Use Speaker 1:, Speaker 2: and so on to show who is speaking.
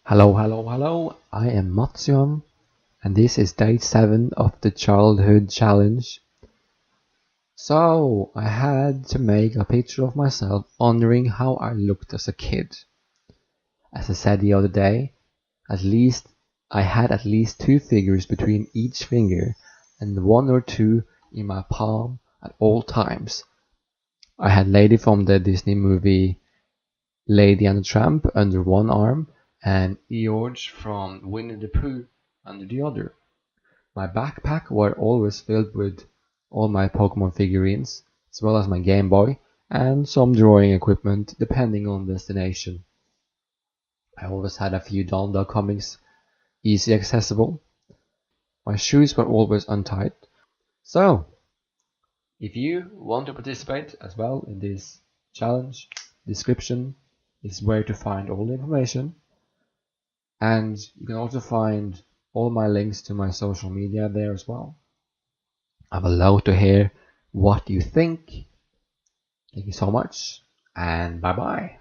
Speaker 1: Hello. I am Matsion, and this is day 7 of the childhood challenge. So, I had to make a picture of myself wondering how I looked as a kid. As I said the other day, I had at least 2 figures between each finger and 1 or 2 in my palm at all times. I had Lady from the Disney movie Lady and the Tramp under one arm and Eeyore from Winnie the Pooh under the other. My backpack was always filled with all my Pokemon figurines, as well as my Game Boy and some drawing equipment depending on destination. I always had a few Donald Duck comics easy accessible. My shoes were always untied. So, if you want to participate as well in this challenge, description is where to find all the information. And you can also find all my links to my social media there as well. I would love to hear what you think. Thank you so much, and bye bye.